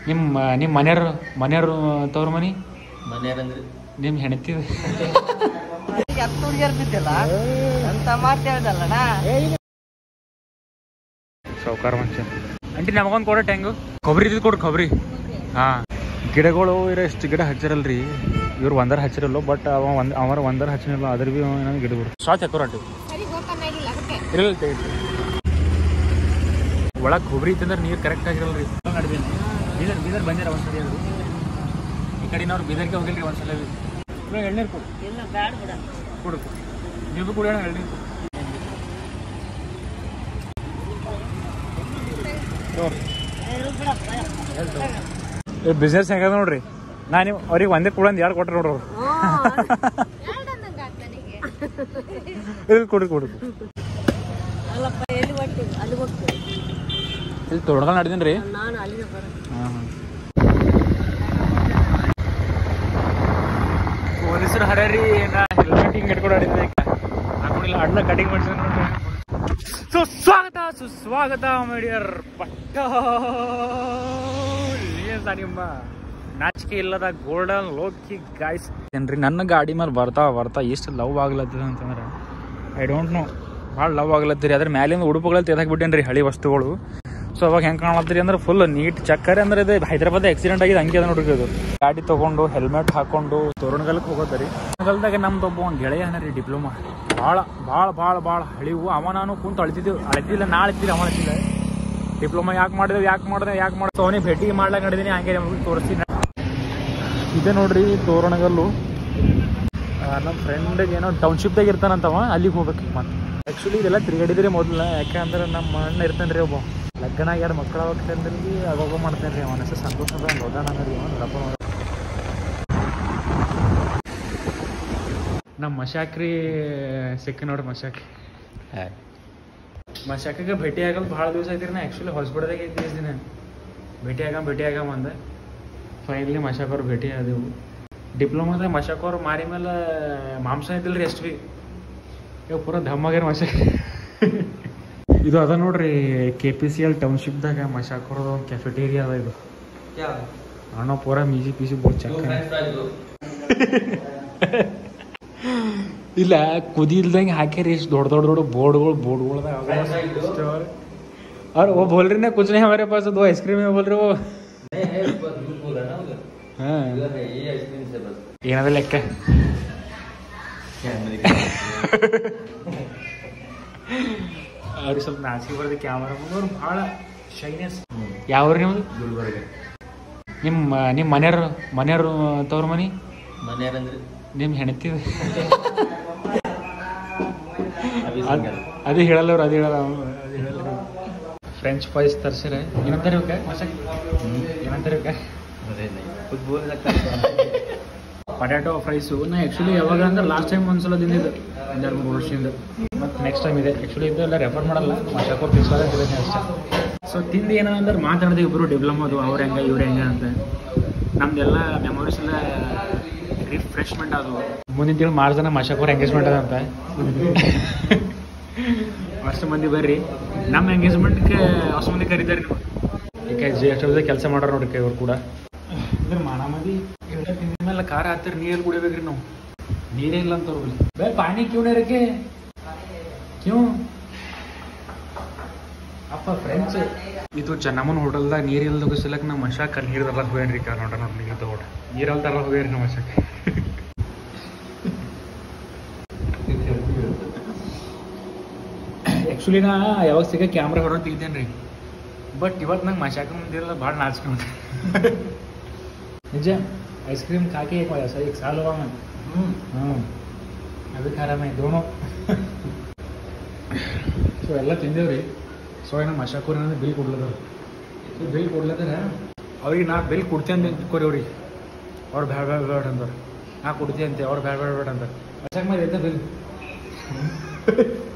ನಿಮ್ಮ ಮನೆಯವ್ರು ತವ್ರ ಮನಿ ಮನೆಯವ್ರಂದ್ರೆ ನಿಮ್ಮ ಹೆಂಡತಿ ಸೌಕಾರ ಮನುಷ್ಯ ಅಂಟಿ ನಮಗೊಂದು ಕೊಡ ಟ್ಯಾಂಗು ಕೊಬ್ಬರಿ ಇದ್ದು ಕೊಡು ಕೊಬ್ಬರಿ. ಹಾಂ ಗಿಡಗಳು ಎಷ್ಟು ಗಿಡ ಹಚ್ಚಿರಲ್ರಿ ಇವ್ರು ಒಂದರ ಹಚ್ಚಿರಲ್ಲ ಬಟ್ ಅವರ ಒಂದರ ಹಚ್ಚಿರಲ್ಲ ಅದ್ರ ಭೀ ನನಗೆ ಗಿಡಗಳು ಶಾರ್ಟ್ ಹಾಕೋರು ಅಂಟಿ ಇರಲ್ಲ ಒಳಗೆ ಕೊಬ್ಬರಿ ಇತ್ತಂದ್ರೆ ನೀರು ಕರೆಕ್ಟ್ ಆಗಿರಲ್ರಿ. ನಡ್ದೀನಿ ಬೀದರ್ ಬಂದಿರ ಒಂದ್ಸರಿ ಅದು ಈ ಕಡೆನವ್ರು ಬೀದರ್ಗೆ ಹೋಗಿಲ್ರಿ ಒಂದ್ಸಲ ಎಳ್ನೀರು ಕೊಡು ನೀವು ಕೂಡ ಎಳ್ನೀರು ಬಿಸ್ನೆಸ್ ಹೆಂಗದ ನೋಡ್ರಿ. ನಾನು ಅವ್ರಿಗೆ ಒಂದೇ ಕೊಡಂದು ಯಾರು ಕೊಟ್ರೆ ನೋಡ್ರಿ ಅವ್ರು ಕೊಡು ಇಲ್ಲಿ ತೊಡ್ಗಳು ನಡ್ದೀನಿ ರೀ. ಪೊಲೀಸರು ಹರ್ಯಾರಿ ನಾ ಹೆಲ್ಮೆಟ್ ಹಿಂಗೆ ಇಟ್ಕೊಂಡು ಆಡಿದ್ದೆ ಹಾಕೊಂಡಿಲ್ಲ ಅಡ್ಲ ಕಟಿಂಗ್ ಮಾಡಿಸಿದ್ರೆ ನೋಡ್ರಿ. ಸುಸ್ವಾಗತ ಮೇಡಿಯರ್ ಪಟ್ಟ ನಿಮ್ಮ ನಾಚಿಕೆ ಇಲ್ಲದ ಗೋಲ್ಡನ್ ಲೋಕಿ ಗಾಯ್ಸ್ ಏನ್ರಿ. ನನ್ನ ಗಾಡಿ ಮೇಲೆ ಬರ್ತಾ ಎಷ್ಟು ಲವ್ ಆಗ್ಲತ್ತದ ಅಂತಂದ್ರೆ ಐ ಡೋಂಟ್ ನೋ ಭಾಳ ಲವ್ ಆಗ್ಲತ್ತೀರಿ. ಅದ್ರ ಮ್ಯಾಲಿಂದ ಉಡುಪುಗಳಲ್ಲಿ ತೆಗೆದಾಕ್ಬಿಟ್ಟೇನ್ರಿ ಹಳಿ ವಸ್ತುಗಳು. ಸೊ ಅವಾಗ ಹೆಂಗೆ ಕಾಣತ್ತೀರಿ ಅಂದ್ರೆ ಫುಲ್ ನೀಟ್ ಚಕ್ಕರೆ ಅಂದ್ರೆ ಇದು ಹೈದರಾಬಾದ್ ಆಕ್ಸಿಡೆಂಟ್ ಆಗಿದೆ ಹಂಗೆ ಅದ ನೋಡ್ರಿ. ಅದು ಗಾಡಿ ತೊಗೊಂಡು ಹೆಲ್ಮೆಟ್ ಹಾಕೊಂಡು ತೋರಣಗಲ್ಕ್ಕೆ ಹೋಗೋದರಿ. ತೋರಣಗಲ್ದಾಗ ನಮ್ದು ಒಬ್ಬ ಒಂದು ಗೆಳೆಯ ರೀ ಡಿಪ್ಲೊಮಾ ಭಾಳ ಹಳಿವು. ಅವ ನಾನು ಕುಂತು ಅಳ್ತಿಲ್ಲ ನಾ ಅಳ್ತಿಲ್ಲ ಅವ ಅಳ್ತಿಲ್ಲ. ಡಿಪ್ಲೊಮಾ ಯಾಕೆ ಮಾಡಿದೆ ಅವನಿಗೆ ಭೇಟಿ ಮಾಡ್ಲಾಕ ನಡೆದೀನಿ ಹಂಗೆ ನಮಗೆ ತೋರಿಸ್ತೀನಿ. ಇದೆ ನೋಡ್ರಿ ತೋರಣಗಲ್ಲು. ನಮ್ಮ ಫ್ರೆಂಡ್ಗೆ ಏನೋ ಟೌನ್ಶಿಪ್ದಾಗ ಇರ್ತಾನಂತವ ಅಲ್ಲಿಗೆ ಹೋಗ್ಬೇಕು. ಮತ್ತೆ ಆ್ಯಕ್ಚುಲಿ ಇದೆಲ್ಲ ತಿರುಗಾಡಿದ್ರಿ ಮೊದಲ. ಯಾಕೆಂದ್ರೆ ನಮ್ಮ ಅಣ್ಣ ಇರ್ತಾನೆ ರೀ ಒಬ್ಬ ಲಗ್ನ 2 ಮಕ್ಕಳು ಆಗ್ತಂದ್ರಿ ಅವಾಗ ಮಾಡ್ತೇನೆ ರೀ. ಅವನ ಹೆಸರು ಸಂತೋಷ ಅಂತ ಹೋದಾನ ರೀ ನೋಡಪ್ಪ. ನಮ್ಮ ಮಶಾಕ್ರಿ ಸಿಕ್ಕ ನೋಡ್ರಿ ಮಶಾಕಿಗೆ ಭೇಟಿ ಆಗಲ್ಲ ಭಾಳ ದಿವಸ ಐತ್ರಿ. ನಾ ಆ್ಯಕ್ಚುಲಿ ಹಾಸ್ಪಿಟಲ್ದಾಗ ಇದ್ದೀನಿ ಭೇಟಿ ಆಗಮ್ಮ ಅಂದೆ. ಫೈನಲಿ ಮಶಾಕವ್ರು ಭೇಟಿ ಆದೆವು. ಡಿಪ್ಲೊಮಾದಾಗ ಮಶಾಕವ್ರು ಮಾರಿ ಮೇಲೆ ಮಾಂಸ ಇದ್ದಿಲ್ಲ ರೀ ಎಷ್ಟು ಭೀ ಇವಾಗ ಪೂರ ಧಮ್ಮಾಗ್ಯಾರ ಮಶಾಕ್. ಇದು ಅದ ನೋಡ್ರಿ KPCL ಟೌನ್ಶಿಪ್ದಾಗ ಮಶಾಕವ್ರದ್ದು ಒಂದು ಕೆಫೆಟೇರಿಯಾ ಅದ. ಇದು ಅಣ್ಣ ಪೂರ ಪೀಸಿ ಬೋಟ್ ಚಕ್ಕ ಇಲ್ಲ ಕುದಿ ಇಲ್ದಂಗೆ ಹಾಕ್ಯಾರಿ. ಎಷ್ಟು ದೊಡ್ಡ ಬೋರ್ಡ್ಗಳ್ದಾಗ और वो बोल रही ना कुछ नहीं हमारे पास 2 आइसक्रीम है बोल रहे वो. हाँ ಏನದ ಲೆಕ್ಕ ಅವ್ರಿಗೆ ಸ್ವಲ್ಪ ನಾಚಿಕೆ ಬರೋದು ಕ್ಯಾಮರಾ ಮುಂದೆ. ಅವ್ರು ಭಾಳ ಶೈನೆಸ್. ಯಾವ್ರಿ ನಿಮ್ದು? ಗುಲ್ಬರ್ಗ. ನಿಮ್ಮ ಮನೆಯವ್ರು ತವ್ರ ಮನಿ ಮನೆಯವ್ರಂದ್ರೆ ನಿಮ್ಮ ಹೆಂಡತಿ ಅದು ಹೇಳಲ್ಲ ಅವ್ರು. ಅದು ಹೇಳಲ್ಲ ಫ್ರೆಂಚ್ ಫ್ರೈಸ್ ತರ್ಸಿರ ಏನಂತಾರೆ ಇವಕ್ಕೆ ಏನಂತಾರೆ ಇವಕ್ಕೆ ಪೊಟ್ಯಾಟೊ ಫ್ರೈಸು. ನಾ ಆ್ಯಕ್ಚುಲಿ ಯಾವಾಗ ಅಂದ್ರೆ ಲಾಸ್ಟ್ ಟೈಮ್ ಒಂದ್ಸಲ ತಿಂದಿದ್ದು 2-3 ವರ್ಷದಿಂದ. ಮತ್ತು ನೆಕ್ಸ್ಟ್ ಟೈಮ್ ಇದೆ ಆ್ಯಕ್ಚುಲಿ. ಇದೆಲ್ಲ ರೆಫರ್ ಮಾಡಲ್ಲ ಮಶಾಕೋ ಫಿಕ್ಸ್ ತಿಂದಿದ್ದೀನಿ ಅಷ್ಟೇ. ಸೊ ತಿಂದು ಏನಂದ್ರೆ ಮಾತಾಡಿದೆ ಇಬ್ಬರು ಡಿಪ್ಲೊಮೋದು ಅವ್ರು ಹೆಂಗೆ ಇವ್ರು ಹೆಂಗೆ ಅಂತ. ನಮ್ದೆಲ್ಲ ಮೆಮೊರೀಸ್ ಎಲ್ಲ ರಿಫ್ರೆಶ್ಮೆಂಟ್ ಅದು. ಮುಂದಿನ ತಿಂಗಳು ಮಾರ್ಚ್ ಜನ ಮಶಾಕೋರ್ ಎಂಗೇಜ್ಮೆಂಟ್ ಅದಂತ. ಅಷ್ಟು ಮಂದಿ ಬರ್ರಿ. ನಮ್ಮ ಎಂಗೇಜ್ಮೆಂಟ್ಗೆ ಅಷ್ಟು ಮಂದಿ ಕರೀತಾರೆ. ನೀವು ಈಗ GST ಕೆಲಸ ಮಾಡೋರು ನೋಡ್ರಿ ಇವ್ರು ಕೂಡ. ಅಂದ್ರೆ ಮಾನಾಮದಿ ಇವೆಲ್ಲ ತಿಂದ ಮೇಲೆ ಖಾರ ಹತ್ತಿರ ನೀರಲ್ಲಿ ಕುಡಿಬೇಕ್ರಿ ನಾವು. ನೀರೇ ಇಲ್ಲ ಅಂತ ಅವ್ರು ಬೇ ಪಾನಿ ಕ್ಯೂ ನೀರಕ್ಕೆ ಕ್ಯೂ ಅಪ್ಪ ಫ್ರೆಂಡ್ಸ್. ಇದು ಚೆನ್ನಮ್ಮನ ಹೋಟೆಲ್ದಾಗ ನೀರಿಲ್ದ ಹೋಗಿಸಲಕ್ಕೆ ನಾವು ಮಶಾಕ್ ಅಲ್ಲಿ ನೀರು ತರಕ್ಕೆ ಹೋಗ್ಯಾನ್ರಿ. ಕಾರ್ ನೋಡ್ರಿ ನೋಡಿ ನೀರು ತಗೊಂಡು ನೀರಲ್ಲಿ ತರಕ್ಕೆ ಹೋಗ್ಯಾರಿ ನಾವು ಮಶಾಕ್. ಆ್ಯಕ್ಚುಲಿ ನಾ ಯಾವಾಗ ಸಿಗ ಕ್ಯಾಮ್ರಾ ಹೊರಗೆ ತೆಗಿತೇನೆ ರೀ. ಬಟ್ ಇವತ್ತು ನಂಗೆ ಮಶಾಕ ಮುಂದಿರಲ್ಲ ಭಾಳ ನಾಚ್ಕೊಂಡು ನಿಜ. आइसक्रीम खा के एक साल हुआ मैं. अभी खा रहा मैं दोनों. ಸೊ ಎಲ್ಲ ತಿಂದೇವ್ರಿ. ಸೊ ಏನೋ ಮಶಾಕೂರ್ ಏನಂದ್ರೆ ಬಿಲ್ ಕೊಡ್ಲತ್ತಾರ. ಅವ್ರಿಗೆ ನಾ ಬಿಲ್ ಕೊಡ್ತೇನೆ ಅಂತ ಇಟ್ಕೋರಿ. ಅವ್ರಿಗೆ ಅವ್ರು ಬೇಡ ಅಂತಾರೆ. ನಾ ಕೊಡ್ತೀನಿ ಅಂತೆ ಅವ್ರು ಬೇಡ ಅಂತಾರೆ. ಮಶಾಕ್ ಮೇಲೆ ಐತೆ ಬಿಲ್.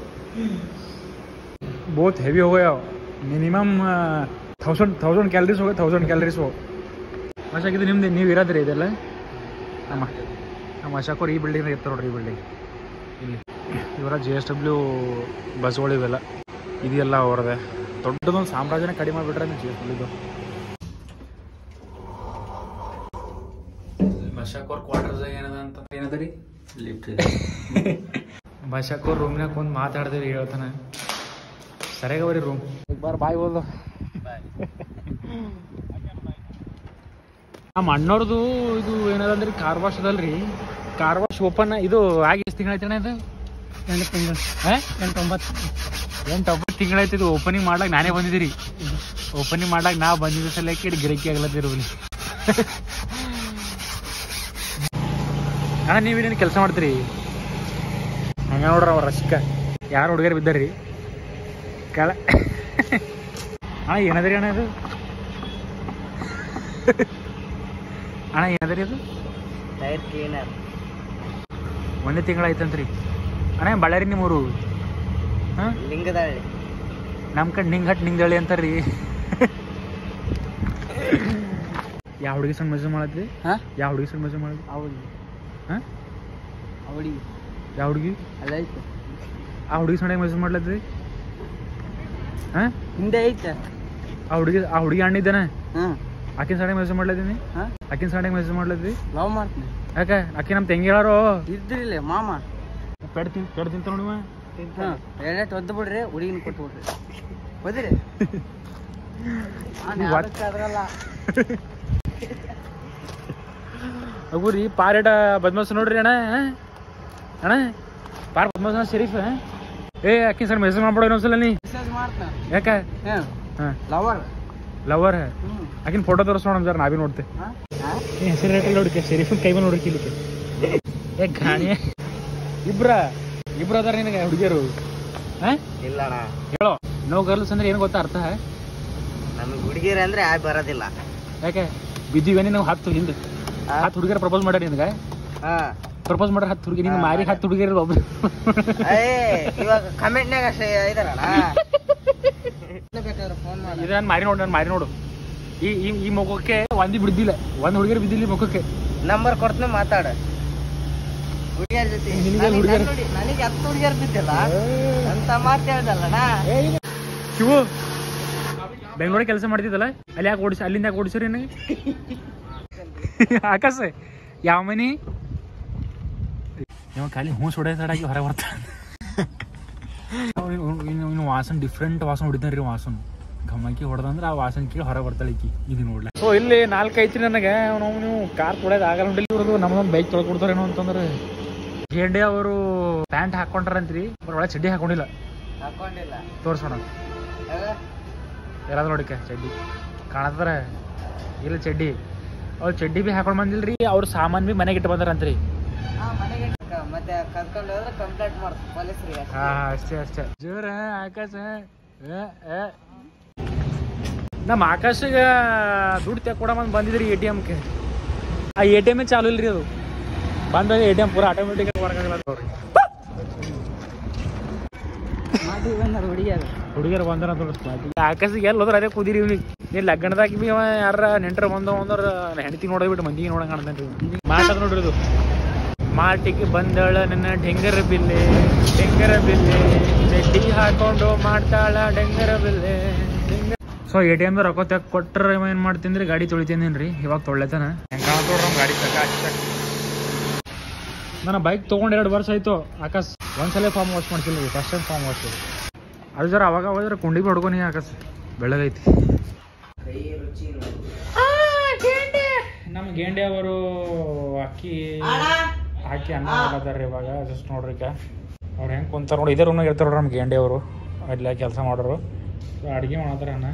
बहुत हैवी हो गया. मिनिमम 1000 कैलोरीज हो गए. 1000 कैलोरीज हो ಮಶಾಕಿದ್ದು ನಿಮ್ದು. ನೀವು ಇರೋದ್ರಿ ಇದೆಲ್ಲ ನಮ್ಮ ಮಶಾಕೋರು ಈ ಬಿಲ್ಡಿಂಗ್ ಇರ್ತಾರೆ ನೋಡ್ರಿ. ಈ ಬಿಲ್ಡಿಂಗ್ ಇಲ್ಲಿ ಇವರ GSW ಬಸ್ಗಳು ಇವೆಲ್ಲ ಇದೆಲ್ಲ ಅವ್ರದ್ದೇ. ದೊಡ್ಡದೊಂದು ಸಾಮ್ರಾಜ್ಯನೇ ಕಡಿಮೆ ಮಾಡಿಬಿಟ್ರೆ GSW. ಬಶಾಕೋರ್ ಕ್ವಾರ್ಟರ್ಸ್ ಏನದ ಅಂತ ಏನದ ರೀ ಲಿಫ್ಟ್ ಬಶಾಕೋರ್ ರೂಮ್ನಾಗ ಕುಂದು ಮಾತಾಡ್ದೇವಿ ಹೇಳ್ತಾನೆ ಸರಿಯಾಗವರಿ ರೂಮ್ ಬಾರ್ ಬಾಯ್ ಹೋದ ನಮ್ಮ ಅಣ್ಣವ್ರದು ಇದು ಏನದಂದ್ರಿ ಕಾರ್ ವಾಶ್ ಅದಲ್ರಿ ಕಾರ್ ವಾಶ್ ಓಪನ್ ಇದು ಆಗಿ ಎಷ್ಟು ತಿಂಗಳೈತಣ್ಣ ಇದು 8 ತಿಂಗಳು 8-9 ತಿಂಗಳೈತಿ ಇದು ಓಪನಿಂಗ್ ಮಾಡ್ಲಾಕ ನಾನೇ ಬಂದಿದ್ದೀರಿ ಓಪನಿಂಗ್ ಮಾಡ್ಲಾಕ ನಾ ಬಂದಿದ್ದ ಸಲಕ್ಕೆ ಇಟ್ಟು ಗಿರಕಿ ಆಗ್ಲತ್ತಿರೋಲಿ ಅಣ್ಣ ನೀವೇನೇನು ಕೆಲಸ ಮಾಡ್ತೀರಿ ಹಂಗ ನೋಡ್ರಿ ಅವ್ರ ರಸಿಕ ಯಾರು ಹುಡುಗರು ಬಿದ್ದಾರ್ರಿ ಕೆಳ ಅಣ್ಣ ಏನದ್ರಿ ಅಣ್ಣ ಇದು ಅಣ್ಣ ಏನದ್ರಿ ಅದು ಟೈರ್ ಕ್ಲೀನರ್ ಒಂದೇ ತಿಂಗಳಾಯ್ತಂತ್ರಿ ಅಣ್ಣ ಬಳ್ಳಾರಿ ನಿಮ್ಮೂರು ಹಾಂ ಲಿಂಗದಳ್ಳಿ ನಮ್ಮ ಕಡೆ ನಿಂಗಳಿ ಅಂತಾರ್ರಿ ಯಾವ ಹುಡುಗಿ ಸಣ್ಣ ಮಜಾ ಮಾಡತ್ರಿ ಹಾಂ ಯಾವ ಹುಡುಗಿ ಸಣ್ಣ ಮಜಾ ಮಾಡಿದ್ರಿ ಅವಳಿ ಹಾಂ ಅವಳಿ ಯಾವ ಹುಡುಗಿ ಅಲ್ಲ ಐತೆ ಆ ಹುಡುಗಿ ಸಣ್ಣ ಮಜಾ ಮಾಡ್ಲತ್ರಿ ಹಾಂ ಹಿಂದೆ ಐತೆ ಆ ಹುಡುಗಿ ಅಣ್ಣಿದ್ದಾನೆ ಹಾಂ ಆಕಿನ ಸಣ್ಣ ಮೆಸೇಜ್ ಮಾಡ್ಲತ್ತೀನಿ ಹಾಂ ಆಕಿನ ಸಣ್ಣ ಮೆಸೇಜ್ ಮಾಡ್ಲತ್ರಿ ಲವ್ ಮಾಡ್ತೀನಿ ಯಾಕೆ ಆಕಿ ನಮ್ಮ ತಂಗಿ ಹೇಳಾರೋ ಇದ್ರಿಲ್ಲ ಮಾಮ ಪೆಡ್ ತಿಂತ ನೋಡಿವ ಹಾಂ ಎರಡೆಟ್ಟು ಒದ್ದು ಬಿಡ್ರಿ ಹುಡುಗಿನ ಕೊಟ್ಟು ಬಿಡ್ರಿ ಒದ್ರಿ ಅದ್ರಲ್ಲ ಅಗುರಿ ಪಾರೇಟ ಬದ್ಮಾಸ್ ನೋಡ್ರಿ ಅಣ್ಣ ಅಣ್ಣ ಪಾರ್ ಬದ್ಮಾಸ್ ಶರೀಫ್ ಏ ಆಕಿನ ಸಣ್ಣ ಮೆಸೇಜ್ ಮಾಡ್ಬಿಡೋ ಇನ್ನೊಂದ್ಸಲ ನೀ ಮೆಸೇಜ್ ಮಾಡ್ತಾನೆ ಯಾಕೆ ಹಾಂ ಹಾಂ ಲವರ್ ಲವರ್ ಆಕಿನ ಫೋಟೋ ತೋರಿಸೋಣ ಸರ್ ನಾವೇ ನೋಡ್ತೆ ಹಾಂ ಹೆಸರು ರೇಟಲ್ಲಿ ನೋಡಿಕೆ ಶರೀಫನ್ ಕೈ ಮೇಲೆ ನೋಡಿಕೆ ಇಲ್ಲಿಕ್ಕೆ ಏ ಗಾಣಿ ಇಬ್ರ ಅದಾರ ನಿನಗೆ ಹುಡುಗಿಯರು ಹಾಂ ಇಲ್ಲಣ್ಣ ಹೇಳೋ ನೋ ಗರ್ಲ್ಸ್ ಅಂದ್ರೆ ಏನು ಗೊತ್ತಾ ಅರ್ಥ ನಮಗೆ ಹುಡುಗಿರ ಅಂದ್ರೆ ಯಾರು ಬರೋದಿಲ್ಲ ಯಾಕೆ ಬಿದ್ದೀವೇನೆ ನಾವು 10 ಹಿಂದೆ 10 ಹುಡುಗಿಯರ ಪ್ರಪೋಸ್ ಮಾಡ್ಯಾರ ನಿನಗೆ ಹಾಂ ಪ್ರಪೋಸ್ ಮಾಡ್ಯಾರ 10 ಹುಡುಗಿ ನಿನ್ನ ಮಾರಿ 10 ಹುಡುಗಿಯರು ಒಬ್ಬರು ಇವಾಗ ಕಮೆಂಟ್ನಾಗ ಅಷ್ಟೇ ಇದಾರಣ ಬೇಕಾದ್ರೆ ಫೋನ್ ಮಾಡಿ ಇದು ನಾನು ಮಾರಿ ನೋಡು ಈ ಮುಖಕ್ಕೆ ಒಂದಿ ಬಿಡ್ದಿಲ್ಲ ಒಂದು ಹುಡುಗಿಯರು ಬಿದ್ದಿಲ್ಲ ಮುಖಕ್ಕೆ ನಂಬರ್ ಕೊಡ್ತೀನಿ ಮಾತಾಡ ಹುಡುಗಿಯರ ಜೊತೆ ನನಗೆ 10 ಹುಡುಗಿಯರು ಬಿದ್ದಿಲ್ಲ ಅಂತ ಮಾತು ಹೇಳ್ದಲ್ಲಣ್ಣ ಶಿವು ಬೆಂಗಳೂರಿಗೆ ಕೆಲಸ ಮಾಡ್ತಿದ್ದಲ್ಲ ಅಲ್ಲಿ ಯಾಕೆ ಅಲ್ಲಿಂದ ಯಾಕೆ ಓಡಿಸ್ರಿ ನನಗೆ ಆಕಾಶ ಯಾವ ಮನಿ ಇವ ಖಾಲಿ ಹೂ ಸುಡಾಗಿ ಹೊರಗೆ ಬರ್ತಾನೆ ಇನ್ನು ವಾಸನ್ ಡಿಫ್ರೆಂಟ್ ವಾಸನ್ ಹೊಡಿತಾನೆ ರೀ ವಾಸನ್ ಘಮಕಿ ಹೊಡೆದಂದ್ರೆ ಆ ವಾಸನ್ ಕೇಳಿ ಹೊರಗೆ ಬರ್ತಾಳೆ ಈಕಿ ಇದು ನೋಡ್ಲ ಸೊ ಇಲ್ಲಿ 4 ಐತ್ರಿ ನನಗೆ ನಾವು ನೀವು ಕಾರ್ ತೊಳೆಯೋದು ಆಗಲ್ಲ ಹೊಡಿಲಿ ಇವ್ರದ್ದು ನಮ್ಮದೊಂದು ಬೈಕ್ ತೊಳ್ದು ಕೊಡ್ತಾರೇನೋ ಅಂತಂದ್ರೆ ಜೇಂಡೆ ಅವರು ಪ್ಯಾಂಟ್ ಹಾಕೊಂಡ್ರಂತ್ರಿ ಒಳಗೆ ಚಡ್ಡಿ ಹಾಕೊಂಡಿಲ್ಲ ತೋರಿಸೋಣ ಎಲ್ಲಾದ್ರು ನೋಡಿಕೆ ಚಡ್ಡಿ ಕಾಣತ್ತಾರ ಇಲ್ಲ ಚಡ್ಡಿ ಅವ್ರು ಚಡ್ಡಿ ಭೀ ಹಾಕೊಂಡು ಬಂದಿಲ್ರಿ ಅವ್ರ ಸಾಮಾನು ಭೀ ಮನೆಗೆ ಇಟ್ಟು ಬಂದಾರಂತ್ರಿ ಮತ್ತೆ ಕರ್ಕೊಂಡು ಹೋದ್ರೆ ಕಂಪ್ಲೇಂಟ್ ಮಾಡ್ತಾರೆ ಪೊಲೀಸರಿಗೆ ಅಷ್ಟೇ ಜೋರ ಆಕಾಶ ನಮ್ಮ ಆಕಾಶಗ ದುಡ್ಡು ತೆಕ್ಕೊಡಮಂದು ಬಂದಿದ್ರಿ ATMಕ್ಕೆ ಆ ATM ಚಾಲು ಇಲ್ರಿ ಅದು ಬಂದಾಗ ATM ಪೂರ ಆಟೋಮೆಟಿಕ್ ಹೊರಗಾಗ್ಲತ್ತವ್ರಿ ಹುಡುಗಿಯರು ಬಂದ್ರ ಆಕಾಶಿಗೆ ಎಲ್ಲಿ ಹೋದ್ರೆ ಅದೇ ಕುದಿರಿ ಇವ್ನಿಗೆ ನೀನು ಲಗ್ನದಾಗ ಭೀ ಯಾರ ನೆಂಟರು ಬಂದವ್ರ ಹೆಂಡತಿ ನೋಡೋಬಿಟ್ಟು ಮಂದಿಗೆ ನೋಡಂಗ ಕಾಣ್ತಾನೆ ಮಾತಾಡ್ ನೋಡ್ರಿ ಇದು ಮಾಟಿಗೆ ಬಂದಳ ನನ್ನ ಡೆಂಗರ ಬಿಲ್ಲೆ ಚಡ್ಡಿ ಹಾಕೊಂಡು ಮಾಡ್ತಾಳ ಡೆಂಗರ ಬಿಲ್ಲೆ ಸೊ ATM ರೊಕ್ಕ ತೆಗ್ ಕೊಟ್ರ ಏನ್ ಮಾಡ್ತೀನಿ ಗಾಡಿ ತೊಳಿತೀನಿ ಇವಾಗ ತೊಳ್ಳೆತಾನ ಹೆಂಗ ನಮ್ಮ ಗಾಡಿ ನನ್ನ ಬೈಕ್ ತೊಗೊಂಡು 2 ವರ್ಷ ಆಯ್ತು ಆಕಾಶ್ ಒಂದ್ಸಲ ಫಾರ್ಮ್ ವಾಶ್ ಮಾಡ್ತಿಲ್ಲ ಫಸ್ಟ್ ಟೈಮ್ ಫಾರ್ಮ್ ವಾಶ್ ಅದು ಜರ ಅವಾಗ ಹೋದ್ರೆ ಕುಂಡಿ ಹೊಡ್ಕೊನಿ ಆಕಾಶ್ ಬೆಳಗೈತಿ ನಮ್ಮ ಗೇಂಡೆ ಅವರು ಹಾಕಿ ಅನ್ನ ಮಾಡತಾರ್ರಿ ಇವಾಗ ಜಸ್ಟ್ ನೋಡ್ರಿ ಅವ್ರು ಹೆಂಗೆ ಕುಂತಾರ ನೋಡಿ ಇದೇ ರೂಮ್ನಾಗ ಇರ್ತಾರ ನಮ್ಮ ಗೇಂಡೆ ಅವರು ಅಲ್ಲಿ ಕೆಲಸ ಮಾಡೋರು ಅಡುಗೆ ಮಾಡತ್ತಾರ ಅನ್ನ